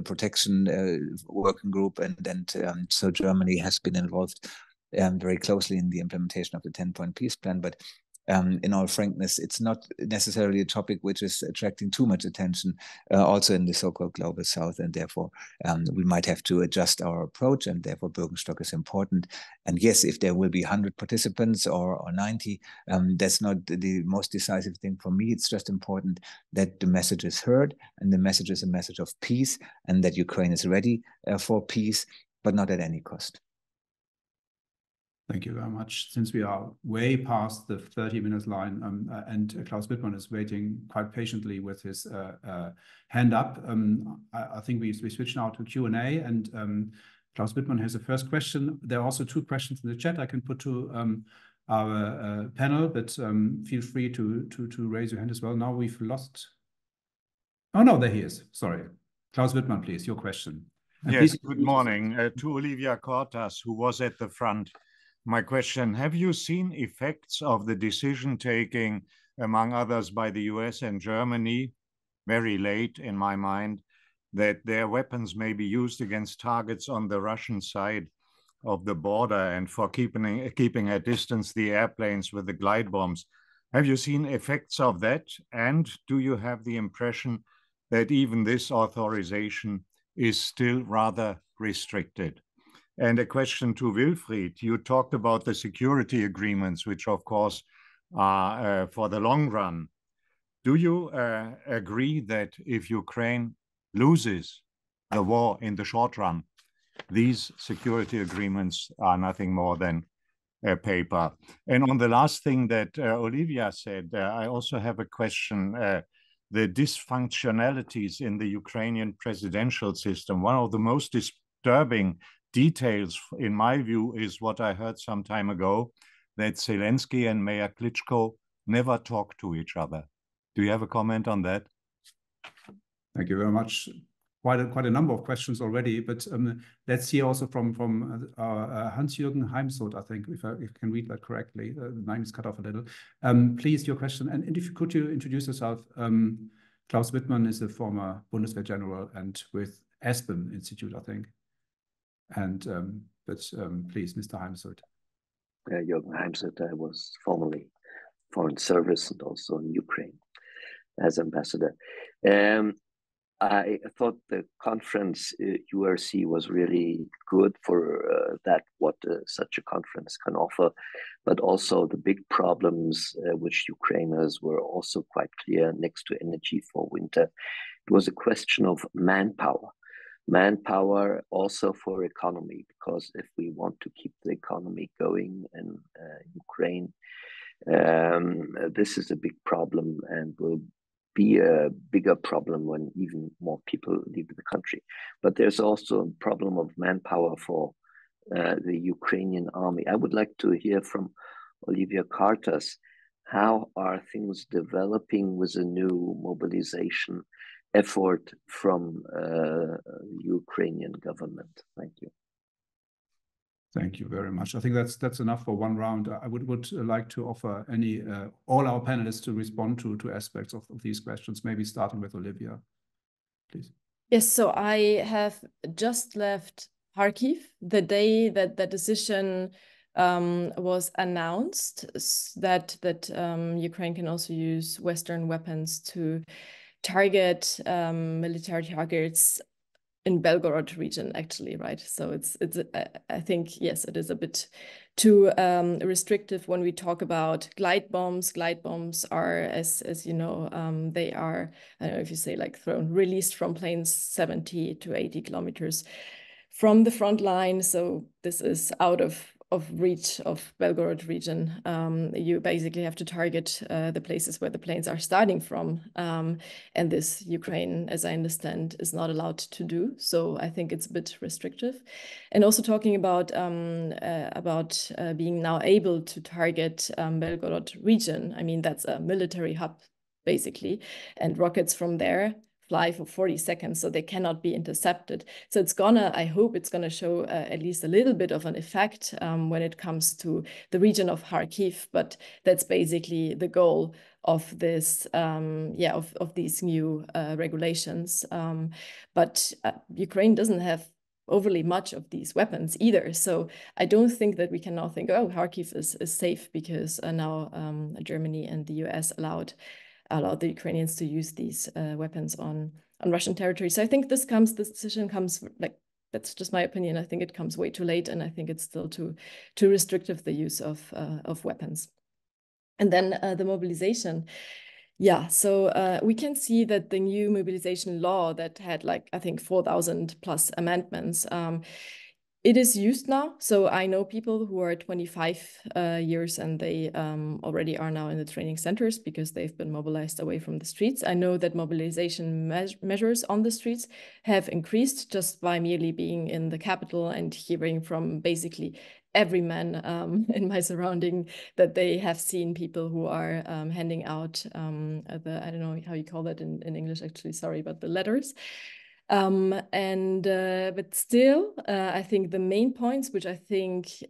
protection working group. And so Germany has been involved very closely in the implementation of the 10-point peace plan. But in all frankness, it's not necessarily a topic which is attracting too much attention also in the so-called global south, and therefore we might have to adjust our approach, and therefore Bürgenstock is important. And yes, if there will be 100 participants or 90, that's not the most decisive thing for me. It's just important that the message is heard, and the message is a message of peace, and that Ukraine is ready for peace, but not at any cost. Thank you very much. Since we are way past the 30-minute line, and Klaus Wittmann is waiting quite patiently with his hand up, I think we switch now to Q&A, and Klaus Wittmann has the first question. There are also 2 questions in the chat I can put to our panel, but feel free to raise your hand as well. Now we've lost... Oh, no, there he is. Sorry. Klaus Wittmann, please, your question. And yes, please... good morning. To Olivia Cortas, who was at the front. my question, have you seen effects of the decision-taking, among others, by the US and Germany, very late in my mind, that their weapons may be used against targets on the Russian side of the border and for keeping at distance the airplanes with the glide bombs? Have you seen effects of that? And do you have the impression that even this authorization is still rather restricted? And a question to Wilfried. You talked about the security agreements, which of course are for the long run. Do you agree that if Ukraine loses the war in the short run, these security agreements are nothing more than paper? And on the last thing that Olivia said, I also have a question. The dysfunctionalities in the Ukrainian presidential system, one of the most disturbing details, in my view, is what I heard some time ago, that Zelensky and Mayor Klitschko never talk to each other. Do you have a comment on that? Thank you very much. Quite a number of questions already, but let's hear also from Hans-Jürgen Heimsoth, I think, if I can read that correctly. The name is cut off a little. Please, your question. And if you could introduce yourself, Klaus Wittmann is a former Bundeswehr general and with Aspen Institute, I think. And please, Mr. Heimsoth. Jürgen Heimsoth, I was formerly Foreign Service and also in Ukraine as ambassador. I thought the conference URC was really good for that, what such a conference can offer, but also the big problems which Ukrainers were also quite clear next to energy for winter. It was a question of manpower also for economy, because if we want to keep the economy going in Ukraine, this is a big problem and will be a bigger problem when even more people leave the country. But there's also a problem of manpower for the Ukrainian army. I would like to hear from Olivia Cartas, how are things developing with a new mobilization effort from Ukrainian government? Thank you. Thank you very much. I think that's enough for one round. I would like to offer all our panelists to respond to aspects of these questions, maybe starting with Olivia, please. Yes, so I have just left Kharkiv the day that the decision was announced that Ukraine can also use Western weapons to target military targets in Belgorod region, actually, right? So it's I think, yes, it is a bit too restrictive when we talk about glide bombs. Glide bombs are, as you know, they are, I don't know if you say like released from planes 70 to 80 kilometers from the front line. So this is out of reach of Belgorod region. You basically have to target the places where the planes are starting from. And this Ukraine, as I understand, is not allowed to do. So I think it's a bit restrictive. And also talking about being now able to target Belgorod region. I mean, that's a military hub, basically. And rockets from there fly for 40 seconds, so they cannot be intercepted. So it's I hope it's gonna show at least a little bit of an effect when it comes to the region of Kharkiv, but that's basically the goal of this, of these new regulations. But Ukraine doesn't have overly much of these weapons either. So I don't think that we can now think, oh, Kharkiv is safe because now Germany and the US allowed the Ukrainians to use these weapons on Russian territory. So I think this decision comes, like, that's just my opinion. I think it comes way too late, and I think it's still too restrictive, the use of weapons. And then the mobilization. Yeah, so we can see that the new mobilization law that had, like, I think 4,000 plus amendments, it is used now. So I know people who are 25 years and they already are now in the training centers because they've been mobilized away from the streets. I know that mobilization measures on the streets have increased just by merely being in the capital and hearing from basically every man in my surrounding that they have seen people who are handing out I don't know how you call that in English, actually, sorry, but the letters. But still, I think the main points, which I think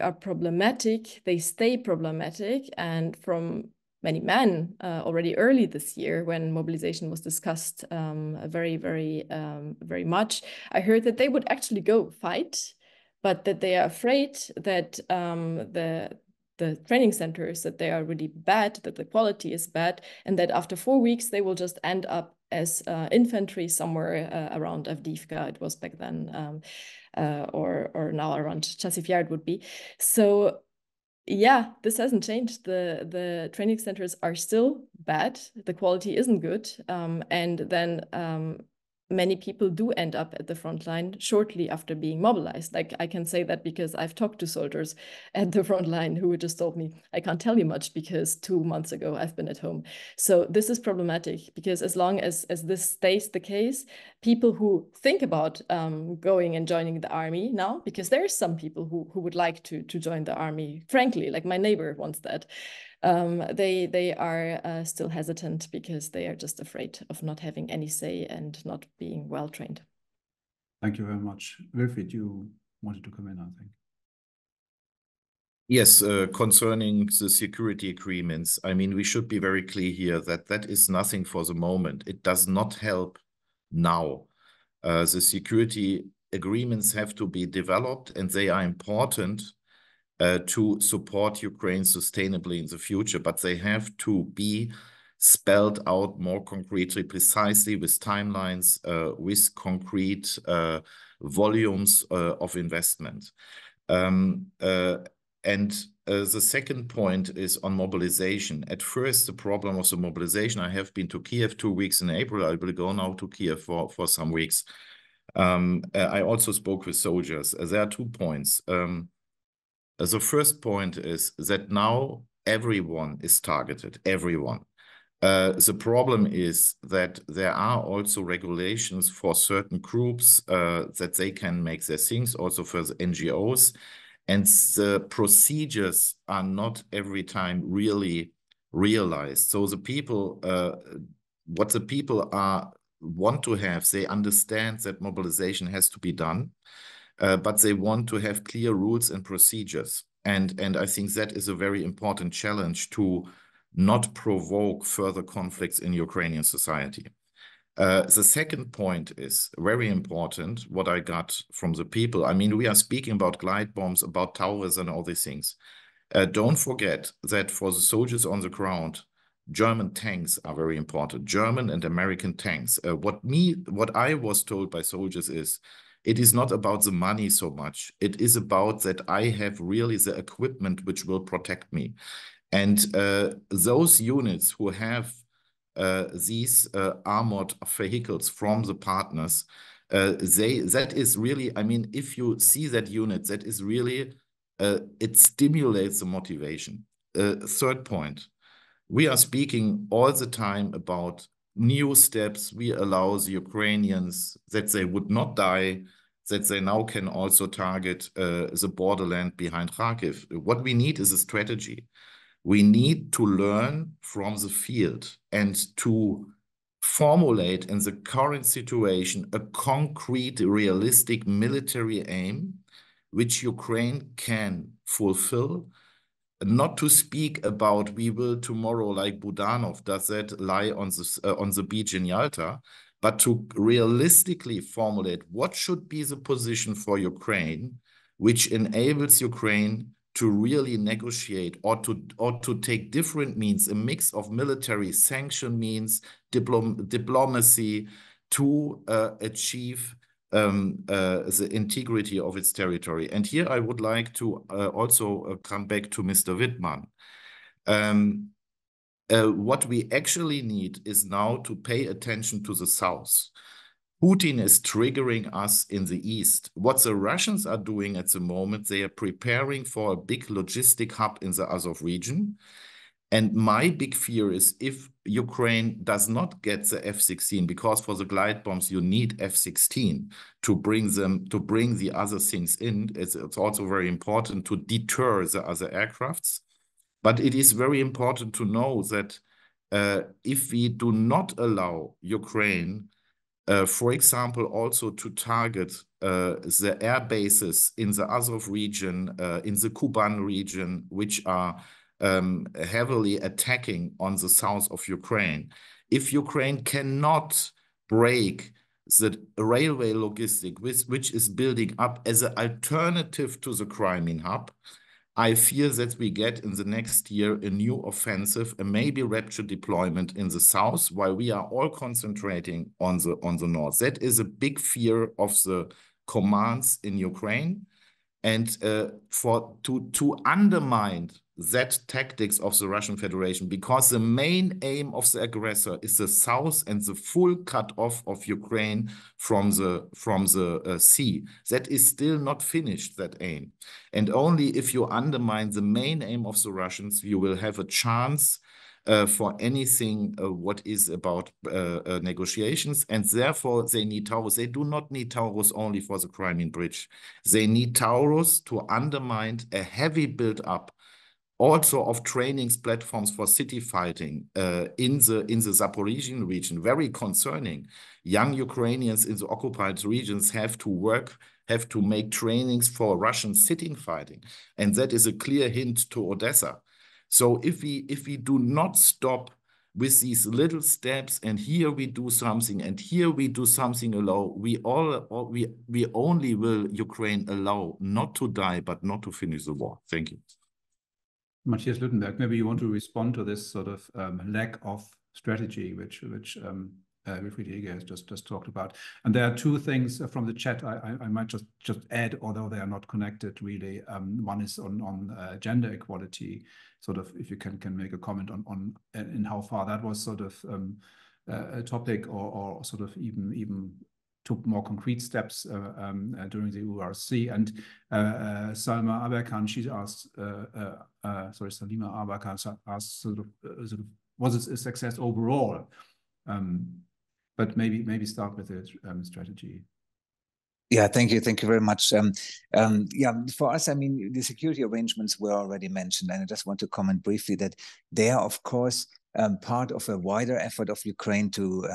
are problematic, they stay problematic. And from many men already early this year, when mobilization was discussed very much, I heard that they would actually go fight, but that they are afraid that the training centers, that they are really bad, that the quality is bad, and that after 4 weeks they will just end up as infantry somewhere around Avdiivka, it was back then, or now around Chasiv Yar it would be. So yeah, this hasn't changed. The training centers are still bad. The quality isn't good. And then many people do end up at the front line shortly after being mobilized. Like, I can say that because I've talked to soldiers at the front line who just told me, I can't tell you much because 2 months ago I've been at home. So this is problematic, because as long as this stays the case, people who think about going and joining the army now, because there are some people who would like to join the army, frankly, like my neighbor wants that. They are still hesitant because they are just afraid of not having any say and not being well trained. Thank you very much. Wilfried, you wanted to come in, I think. Yes, concerning the security agreements, I mean, we should be very clear here that that is nothing for the moment. It does not help now. The security agreements have to be developed, and they are important to support Ukraine sustainably in the future, but they have to be spelled out more concretely, precisely, with timelines, with concrete volumes of investment. The second point is on mobilization. At first, the problem was the mobilization. I have been to Kiev 2 weeks in April. I will go now to Kiev for some weeks. I also spoke with soldiers. There are 2 points. The first point is that now everyone is targeted, everyone. The problem is that there are also regulations for certain groups that they can make their things, also for the NGOs. And the procedures are not every time really realized. So the people, what the people want to have, they understand that mobilization has to be done. But they want to have clear rules and procedures. And I think that is a very important challenge to not provoke further conflicts in Ukrainian society. The second point is very important, what I got from the people. I mean, we are speaking about glide bombs, about towers and all these things. Don't forget that for the soldiers on the ground, German tanks are very important, German and American tanks. What I was told by soldiers is, it is not about the money so much. It is about that I have really the equipment which will protect me. And those units who have these armored vehicles from the partners, that is really, I mean, if you see that unit, that is really, it stimulates the motivation. Third point, we are speaking all the time about new steps. We allow the Ukrainians that they would not die, that they now can also target the borderland behind Kharkiv. What we need is a strategy. We need to learn from the field and to formulate in the current situation a concrete, realistic military aim which Ukraine can fulfill. Not to speak about we will tomorrow, like Budanov does that, lie on the beach in Yalta, but to realistically formulate what should be the position for Ukraine, which enables Ukraine to really negotiate or to take different means, a mix of military sanction means, diplomacy, to achieve the integrity of its territory. And here I would like to also come back to Mr. Wittmann. What we actually need is now to pay attention to the south. Putin is triggering us in the east. What the Russians are doing at the moment, they are preparing for a big logistic hub in the Azov region. And my big fear is if Ukraine does not get the F-16, because for the glide bombs you need F-16 to bring the other things in. It's also very important to deter the other aircrafts. But it is very important to know that if we do not allow Ukraine, for example, also to target the air bases in the Azov region, in the Kuban region, which are heavily attacking on the south of Ukraine. If Ukraine cannot break the railway logistic, which is building up as an alternative to the Crimean hub, I fear that we get in the next year a new offensive, and maybe rapture deployment in the south, while we are all concentrating on the north. That is a big fear of the commands in Ukraine, and to undermine that tactics of the Russian Federation, because the main aim of the aggressor is the south and the full cut off of Ukraine from the sea. That is still not finished, that aim. And only if you undermine the main aim of the Russians, you will have a chance for anything what is about negotiations. And therefore they need Taurus. They do not need Taurus only for the Crimean Bridge. They need Taurus to undermine a heavy build-up also of trainings platforms for city fighting in the Zaporizhian region. Very concerning. Young Ukrainians in the occupied regions have to make trainings for Russian sitting fighting. And that is a clear hint to Odessa. So if we do not stop with these little steps, and here we do something, and here we do something alone, we only will Ukraine allow not to die, but not to finish the war. Thank you. Matthias Lüttenberg, maybe you want to respond to this sort of lack of strategy, which Wilfried Hege has just talked about. And there are two things from the chat I might just add, although they are not connected really. One is on gender equality, sort of if you can make a comment on in how far that was sort of a topic, or sort of even took more concrete steps during the URC. And Salma Aberkan, she asked, Salima Aberkan asked sort of was it a success overall? But maybe start with the strategy. Yeah, thank you very much. Yeah, for us, I mean, the security arrangements were already mentioned, and I just want to comment briefly that they are, of course, part of a wider effort of Ukraine to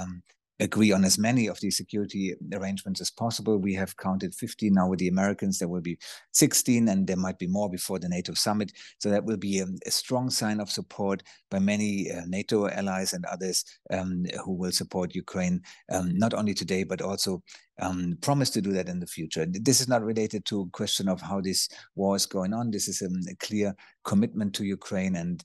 agree on as many of these security arrangements as possible. We have counted 15 now with the Americans. There will be 16, and there might be more before the NATO summit. So that will be a strong sign of support by many NATO allies and others who will support Ukraine, not only today, but also promise to do that in the future. This is not related to a question of how this war is going on. This is a clear commitment to Ukraine. And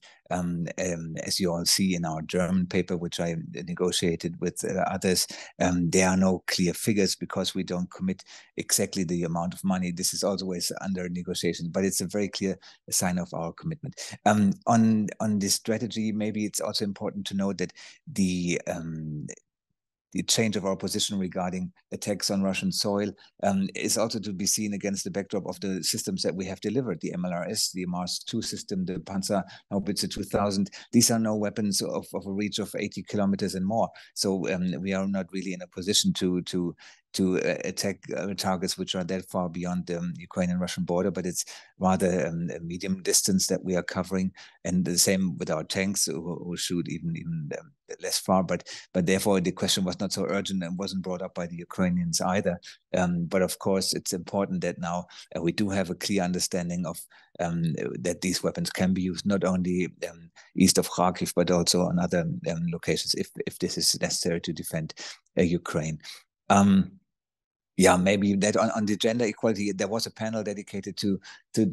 as you all see in our German paper, which I negotiated with others, there are no clear figures because we don't commit exactly the amount of money. This is always under negotiation, but it's a very clear sign of our commitment. On this strategy, maybe it's also important to note that the change of our position regarding attacks on Russian soil is also to be seen against the backdrop of the systems that we have delivered, the MLRS, the Mars 2 system, the Panzer Haubitze 2000. These are no weapons of a reach of 80 kilometers and more. So we are not really in a position to attack targets which are that far beyond the Ukrainian-Russian border, but it's rather a medium distance that we are covering. And the same with our tanks who shoot even less far, but therefore the question was not so urgent and wasn't brought up by the Ukrainians either. But of course, it's important that now we do have a clear understanding of that these weapons can be used not only east of Kharkiv, but also on other locations if this is necessary to defend Ukraine. Yeah, maybe that on the gender equality, there was a panel dedicated to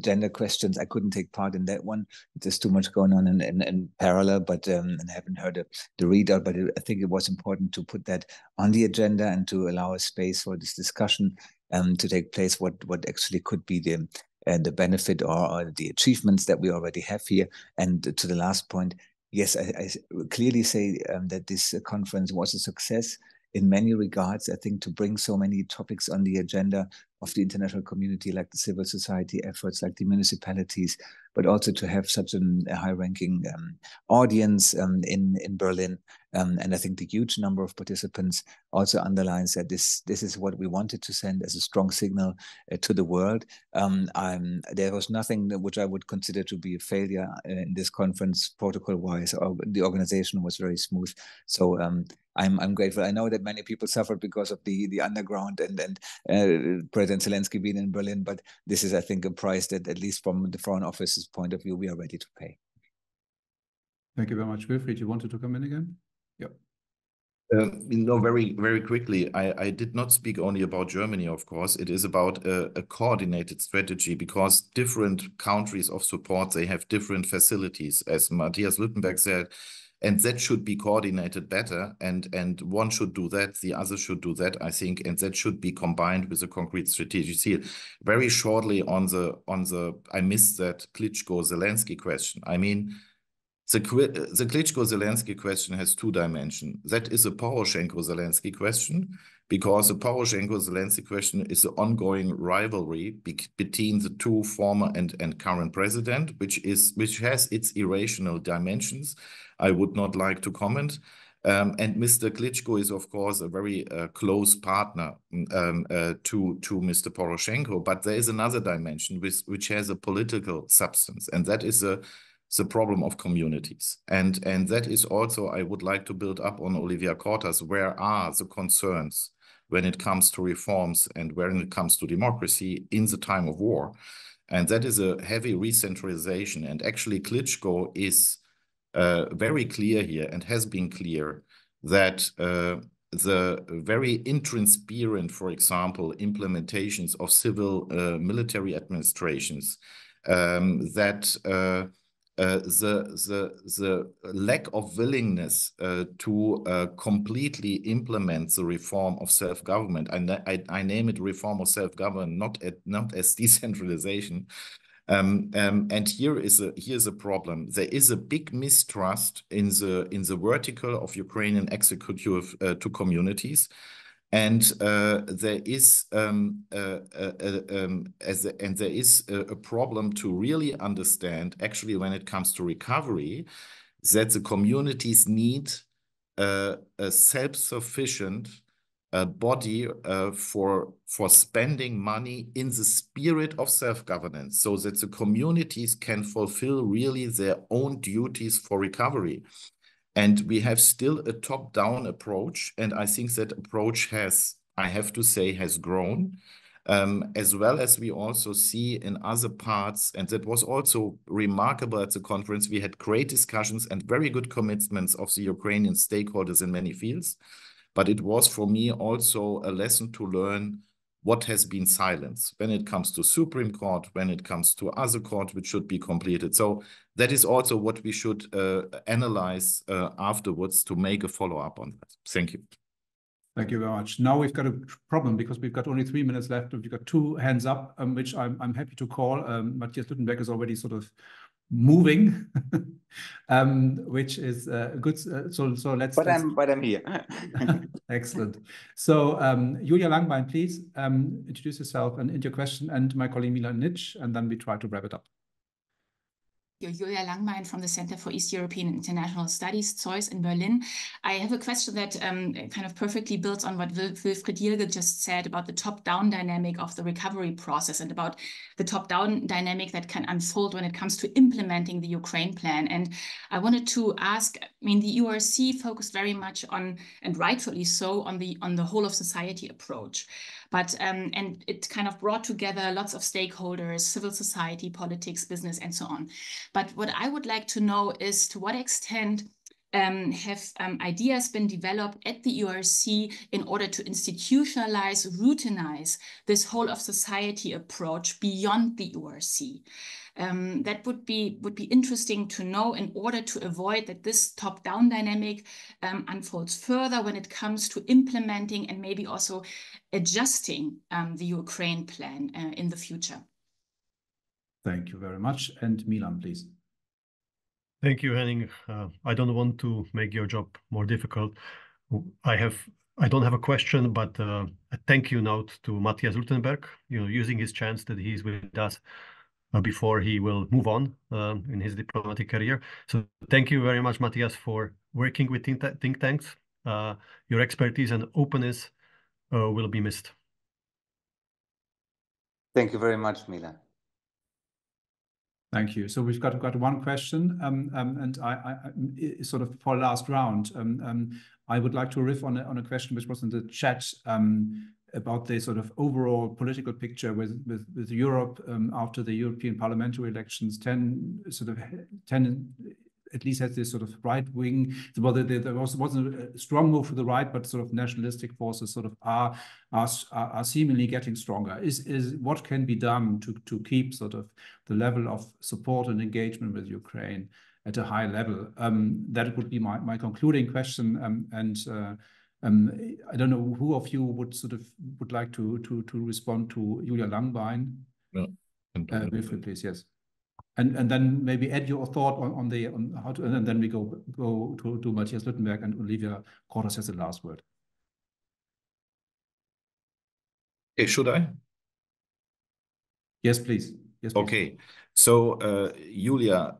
gender questions. I couldn't take part in that one. There's too much going on in parallel, but and I haven't heard the readout, but I think it was important to put that on the agenda and to allow a space for this discussion to take place, what actually could be the benefit or the achievements that we already have here. And to the last point, yes, I clearly say that this conference was a success in many regards. I think to bring so many topics on the agenda of the international community, like the civil society efforts, like the municipalities, but also to have such a high-ranking audience in Berlin. And I think the huge number of participants also underlines that this is what we wanted to send as a strong signal to the world. There was nothing which I would consider to be a failure in this conference protocol-wise. The organization was very smooth. So I'm grateful. I know that many people suffered because of the underground and President Zelensky being in Berlin, but this is, I think, a price that, at least from the Foreign Office's point of view, we are ready to pay. Thank you very much. Wilfried, you wanted to come in again? Yep. Very, very quickly, I did not speak only about Germany, of course. It is about a coordinated strategy, because different countries of support, they have different facilities, as Matthias Lüttenberg said, and that should be coordinated better. And one should do that, the other should do that, I think, and that should be combined with a concrete strategic seal. Very shortly on the I missed that Klitschko-Zelensky question. I mean, the Klitschko-Zelensky question has two dimensions. That is a Poroshenko-Zelensky question, because the Poroshenko-Zelensky question is the ongoing rivalry between the two former and current president, which has its irrational dimensions. I would not like to comment. And Mr. Klitschko is, of course, a very close partner to Mr. Poroshenko, but there is another dimension which has a political substance, and that is the problem of communities. And that is also, I would like to build up on Olivia Cortas, where are the concerns when it comes to reforms and when it comes to democracy in the time of war. And that is a heavy recentralization. And actually Klitschko is very clear here, and has been clear, that the very intransparent, for example, implementations of civil military administrations, that the lack of willingness to completely implement the reform of self-government, and I name it reform of self-government, not as decentralization. And here's a problem. There is a big mistrust in the vertical of Ukrainian executive to communities. And there is a problem to really understand, actually, when it comes to recovery, that the communities need a self-sufficient body for spending money in the spirit of self-governance, so that the communities can fulfill really their own duties for recovery. And we have still a top-down approach, and I think that approach has, I have to say, has grown, as well as we also see in other parts, and that was also remarkable at the conference. We had great discussions and very good commitments of the Ukrainian stakeholders in many fields, but it was for me also a lesson to learn what has been silenced when it comes to Supreme Court, when it comes to other courts which should be completed. So that is also what we should analyze afterwards to make a follow-up on that. Thank you. Thank you very much. Now we've got a problem, because we've got only 3 minutes left, and we've got 2 hands up, which I'm happy to call. Matthias Lüttenberg is already sort of moving, which is good. So let's. But I'm here. Excellent. So Julia Langbein, please introduce yourself and your question, and my colleague Milan Nitsch, and then we try to wrap it up. Julia Langbein from the Center for East European and International Studies, ZEUS in Berlin. I have a question that kind of perfectly builds on what Wilfried Jilge just said about the top-down dynamic of the recovery process, and about the top-down dynamic that can unfold when it comes to implementing the Ukraine plan. And I wanted to ask, I mean, the URC focused very much on, and rightfully so, on the whole of society approach. But and it kind of brought together lots of stakeholders, civil society, politics, business, and so on. But what I would like to know is, to what extent have ideas been developed at the URC in order to institutionalize, routinize this whole of society approach beyond the URC? That would be interesting to know, in order to avoid that this top-down dynamic unfolds further when it comes to implementing and maybe also adjusting the Ukraine plan in the future. Thank you very much. And Milan, please. Thank you, Henning. I don't want to make your job more difficult. I have I don't have a question, but a thank you note to Matthias Luttenberg, using his chance that he's with us before he will move on in his diplomatic career. So thank you very much, Matthias, for working with think tanks. Your expertise and openness will be missed. Thank you very much, Milan. Thank you. So we've got one question, and I sort of for last round, I would like to riff on a question which was in the chat about the sort of overall political picture with Europe after the European parliamentary elections. 10 at least has this sort of right wing. Well, there wasn't a strong move to the right, but sort of nationalistic forces sort of are seemingly getting stronger. Is what can be done to keep sort of the level of support and engagement with Ukraine at a high level? That would be my concluding question. I don't know who of you would like to respond to Julia Langbein. No. Wilfried, please, yes. And then maybe add your thought on how to, and then we go to Matthias Luttenberg, and Olivia Cordes has the last word. Okay, should I? Yes, please. Yes, please. Okay. So, Julia,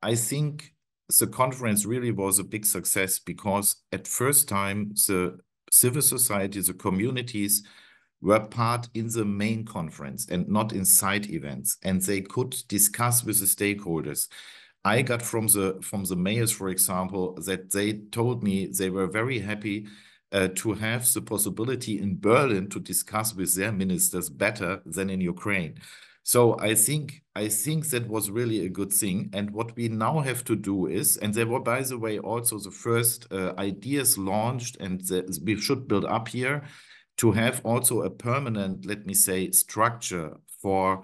I think the conference really was a big success because at first time, the civil society, the communities were part in the main conference and not in side events, and they could discuss with the stakeholders. I got from the mayors, for example, that they told me they were very happy to have the possibility in Berlin to discuss with their ministers better than in Ukraine. So I think that was really a good thing. And what we now have to do is, and there were, by the way, also the first ideas launched, and we should build up here to have also a permanent, let me say, structure for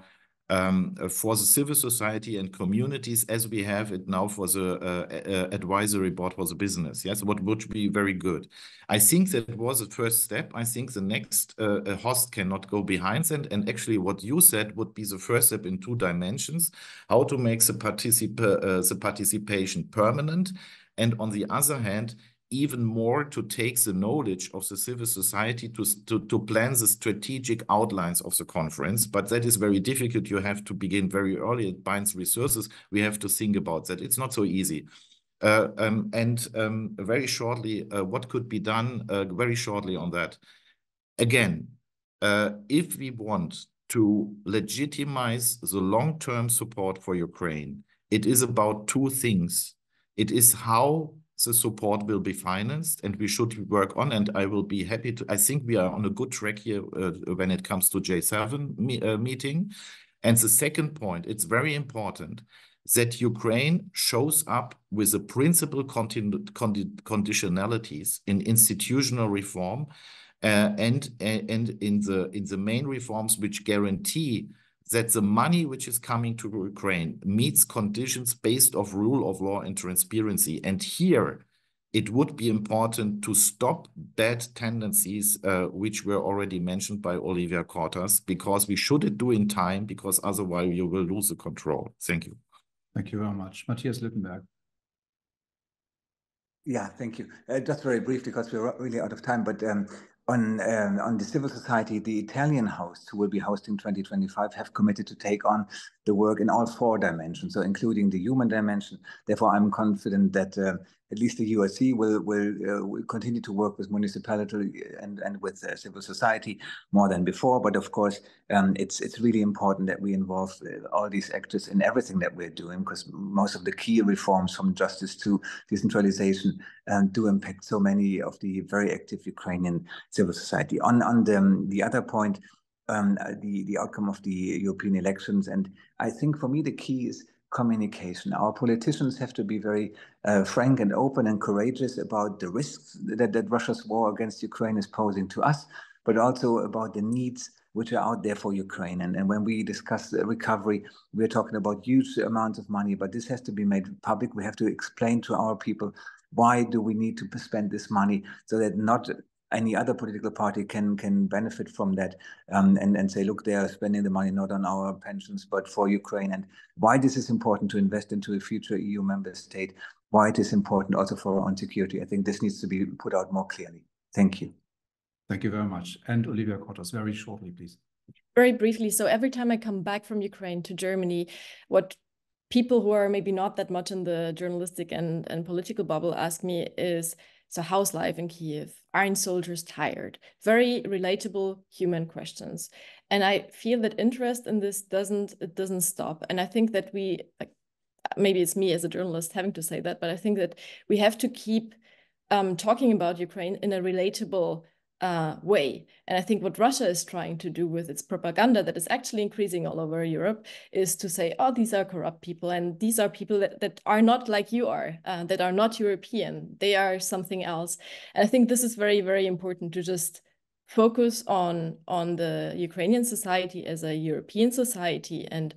the civil society and communities as we have it now for the advisory board for the business. Yes, what would be very good. I think that was the first step. I think the next host cannot go behind, and actually what you said would be the first step in 2 dimensions, how to make the participation permanent, and on the other hand, even more to take the knowledge of the civil society to plan the strategic outlines of the conference. But that is very difficult. You have to begin very early. It binds resources. We have to think about that. It's not so easy. Very shortly, what could be done very shortly on that? Again, if we want to legitimize the long-term support for Ukraine, it is about 2 things. It is how the support will be financed, and we should work on, and I will be happy to, I think we are on a good track here when it comes to J7 meeting. And the second point, it's very important that Ukraine shows up with the principal conditionalities in institutional reform and in the main reforms which guarantee that the money which is coming to Ukraine meets conditions based on rule of law and transparency. And here, it would be important to stop bad tendencies, which were already mentioned by Olivia Cordes, because we should do in time, because otherwise you will lose the control. Thank you. Thank you very much. Matthias Luttenberg. Yeah, thank you. Just very briefly, because we're really out of time, but on the civil society, the Italian hosts who will be hosting 2025 have committed to take on the work in all 4 dimensions, so including the human dimension. Therefore, I'm confident that at least the USC will continue to work with municipality and with civil society more than before. But of course, it's really important that we involve all these actors in everything that we're doing, because most of the key reforms, from justice to decentralization, do impact so many of the very active Ukrainian civil society. On the other point, the outcome of the European elections, and I think for me the key is communication. Our politicians have to be very frank and open and courageous about the risks that Russia's war against Ukraine is posing to us, but also about the needs which are out there for Ukraine. And when we discuss recovery, we're talking about huge amounts of money, but this has to be made public. We have to explain to our people, why do we need to spend this money, so that not any other political party can benefit from that, and say, look, they are spending the money not on our pensions, but for Ukraine, and why this is important to invest into a future EU member state, why it is important also for our own security. I think this needs to be put out more clearly. Thank you. Thank you very much. And Olivia Kortos, very shortly, please. Very briefly. So every time I come back from Ukraine to Germany, what people who are maybe not that much in the journalistic and political bubble ask me is, so how's life in Kiev? Aren't soldiers tired? Very relatable human questions. And I feel that interest in this doesn't stop. And I think that we, like, maybe it's me as a journalist having to say that, but I think that we have to keep talking about Ukraine in a relatable way. And I think what Russia is trying to do with its propaganda that is actually increasing all over Europe is to say, oh, these are corrupt people, and these are people that are not like you are, that are not European. They are something else. And I think this is very, very important to just focus on the Ukrainian society as a European society. And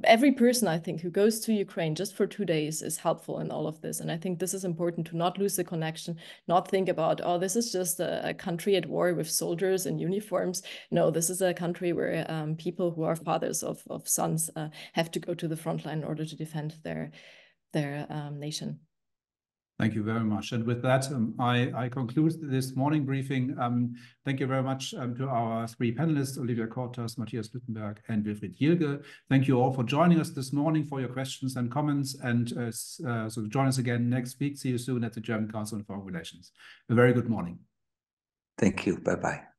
every person, I think, who goes to Ukraine just for 2 days is helpful in all of this. And I think this is important to not lose the connection, not think about, oh, this is just a country at war with soldiers in uniforms. No, this is a country where people who are fathers of sons have to go to the front line in order to defend their nation. Thank you very much. And with that, I conclude this morning briefing. Thank you very much to our three panelists, Olivia Kortos, Matthias Lüttenberg, and Wilfried Jilge. Thank you all for joining us this morning, for your questions and comments. And so join us again next week. See you soon at the German Council on Foreign Relations. A very good morning. Thank you. Bye-bye.